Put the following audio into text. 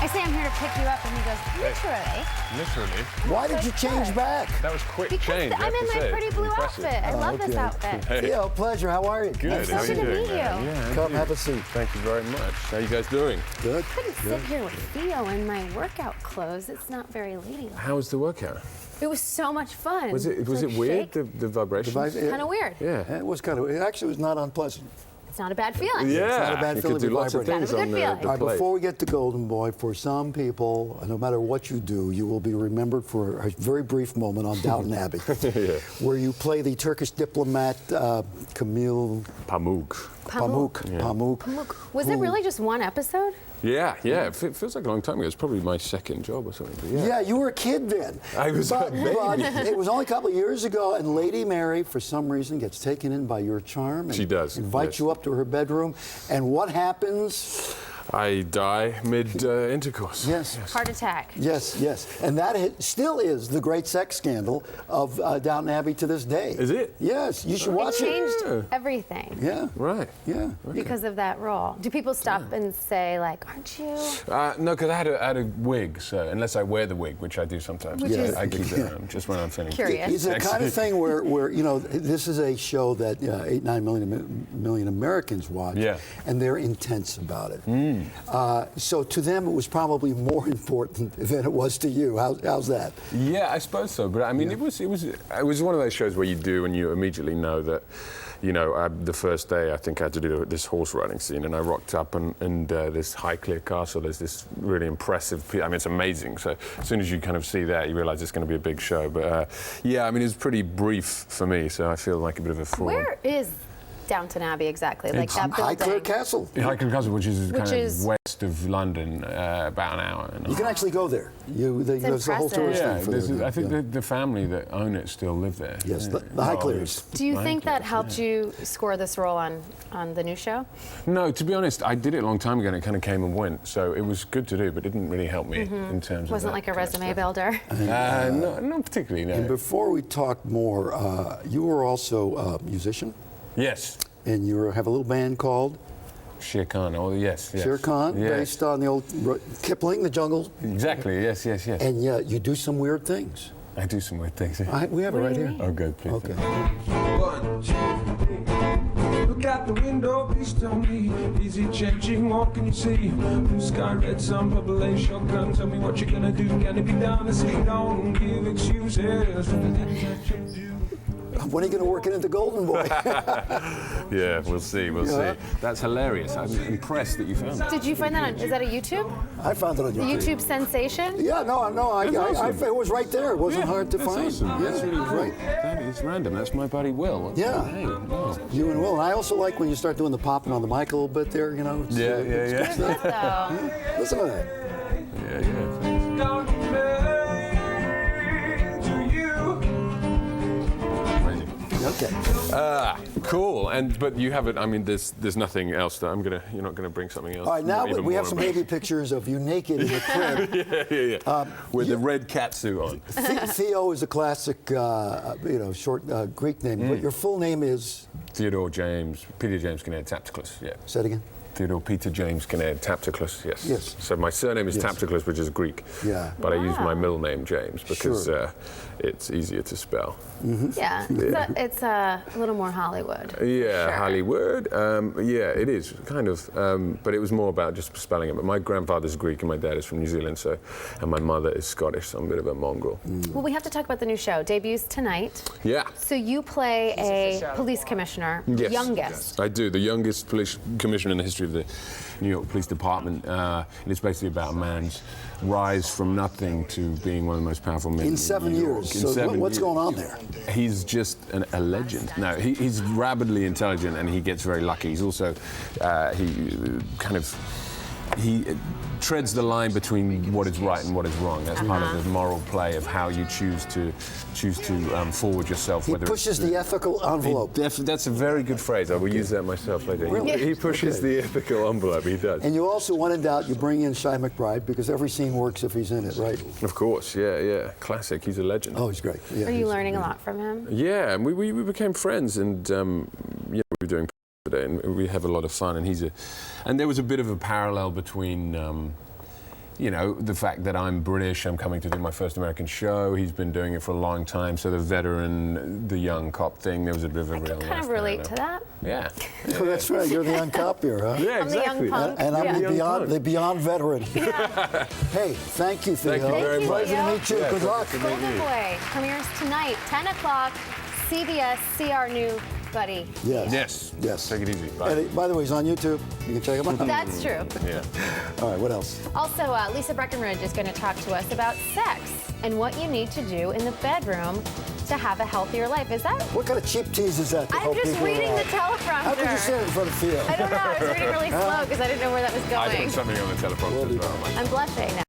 I say I'm here to pick you up, and he goes, literally. Literally. Why did you change back? That was quick Because change. I'm in my pretty blue outfit. I love this outfit. Hey. Theo, pleasure. How are you? Good. It's so How are you good to doing, meet man? you. Yeah, Come have a seat. Thank you very much. How you guys doing? Good. I couldn't sit here with Theo in my workout clothes. It's not very ladylike. How was the workout? It was so much fun. Was it like weird, shake. the vibration? Kind of weird. Yeah. It was kind of. It actually was not unpleasant. It's not a bad feeling. Yeah. It's not a bad you feeling could do to lots of vibrate. things Kind of a on good the feeling. All right, plate. before we get to Golden Boy, for some people, no matter what you do, you will be remembered for a very brief moment on Downton Abbey, where you play the Turkish diplomat Camille Pamuk. Pamuk. Was it really just one episode? Yeah. It feels like a long time ago. It's probably my second job or something. But Yeah, you were a kid then. I was a baby. But it was only a couple of years ago, and Lady Mary, for some reason, gets taken in by your charm. And She does, Invites yes. you up to her bedroom, and what happens? I die mid-intercourse. Yes. Heart attack. Yes. And that still is the great sex scandal of Downton Abbey to this day. Is it? Yes, you should watch It it. changed everything Yeah. Right. Yeah. because of that role. Do people stop and say, like, aren't you? No, because I had a wig, so unless I wear the wig, which I do sometimes, Which is- I keep it on just when I'm feeling Curious. It's the kind of thing where you know, this is a show that 8-9 million Americans watch, Yeah. and they're intense about it. So to them, it was probably more important than it was to you. How's that? Yeah, I suppose so. But I mean, it was one of those shows where you do and you immediately know that, you know, the first day I think I had to do this horse riding scene, and I rocked up and this Highclere Castle. There's this really impressive. I mean, it's amazing. So as soon as you kind of see that, you realise it's going to be a big show. But yeah, I mean, it was pretty brief for me, so I feel like a bit of a fraud. Where is Downton Abbey exactly? Like that building? Highclere Castle. Highclere Castle, which is kind is- of west of London, about an hour. You can actually go there. There's a whole impressive. tourist Yeah, thing for them. I think the family that own it still live there. Yes, the Well, Highcleres. Do you think that Highcleres, helped you score this role on the new show? No, to be honest, I did it a long time ago and it kind of came and went. So it was good to do, but it didn't really help me in terms of. Wasn't that like a kind of resume stuff. builder. No, not particularly, no. And before we talk more, you were also a musician, Yes, and you have a little band called Shere Khan. Oh, yes. Shere Khan, Yes. based on the old Kipling, The Jungle. Exactly, yes. And yeah, you do some weird things. I do some weird things. We have it right here. Oh, good, please. Okay. 1, 2, 3. Look out the window, please tell me. Is it changing? What can you see? Blue sky, red sun, purple and shotgun. Tell me what you're gonna do. Can it be down to sea? Don't give excuses. When are you going to work it into Golden Boy? Yeah, we'll see. That's hilarious. I'm impressed that you found that. Did you find that on, is that a YouTube? I found it on The YouTube. YouTube sensation? Yeah, no, awesome. it was right there. It wasn't hard to That's find. awesome. Yeah, That's really it was cool. right. That is random. That's my buddy Will. Yeah. Hey, wow. You and Will. And I also like when you start doing the popping on the mic a little bit there, you know. It's, Yeah. it's good stuff. So, Listen to that. Yeah. Okay. Cool. But you have it. I mean, there's nothing else that you're not gonna bring something else. All right, now even we have more some about- baby pictures of you naked in the crib. With the red cat suit on. Theo is a classic, short Greek name, but your full name is? Theodore James, Peter James Kinnaird Taptoclus. Yeah. Say it again. Theodore Peter James Kinnaird Taptoclus. Yes. Yes. So my surname is Yes. Taptoclus, which is Greek. Yeah. But I use my middle name James because Sure. it's easier to spell. yeah, it's a little more Hollywood. Yeah, Sure. Hollywood. Yeah, it is kind of. But it was more about just spelling it. But my grandfather's Greek and my dad is from New Zealand, and my mother is Scottish, so I'm a bit of a mongrel. Well, we have to talk about the new show. Debuts tonight. Yeah. So you play a police commissioner, Yes. youngest. I do. The youngest police commissioner in the history of the New York Police Department. And it's basically about a man's rise from nothing to being one of the most powerful men In 7 New York. years. In So 7 what's years. going on there? He's just a legend. No, he's rabidly intelligent and he gets very lucky. He's also, he treads the line between what is right and what is wrong. That's part of the moral play of how you choose to forward yourself. He pushes the ethical envelope. That's a very good phrase. I will use that myself later. Really? He pushes the ethical envelope. He does. And you also, when in doubt, you bring in Shy McBride because every scene works if he's in it, right? Of course, yeah. Classic. He's a legend. Oh, he's great. Yeah, Are you he's learning a great. lot from him? Yeah, and we became friends, and we were doing today, and we have a lot of fun. And there was a bit of a parallel between you know, the fact that I'm British, I'm coming to do my first American show. He's been doing it for a long time. So the veteran, the young cop thing, there was a bit of a real kind of relate to that. Yeah. Oh, that's right. You're the young cop here, huh? Yeah, I'm the young exactly. punk. And I'm Yeah. the beyond veteran. Hey, thank you, Theo. Thank you very much. Pleasure to meet you. Yeah, Good luck. Golden Boy premieres tonight, 10 o'clock. CBS. See our new buddy. Yes. Yes. Yes. Take it easy. Bye. And by the way, he's on YouTube. You can check him out. That's true. Yeah. All right, what else? Also, Lisa Breckenridge is going to talk to us about sex and what you need to do in the bedroom to have a healthier life. Is that? What kind of cheap tease is that? To I'm help just people reading the out? teleprompter. How could you say it in front of Theo? I don't know. I was reading really slow because I didn't know where that was I going. put something on the teleprompter as well. I'm blushing now.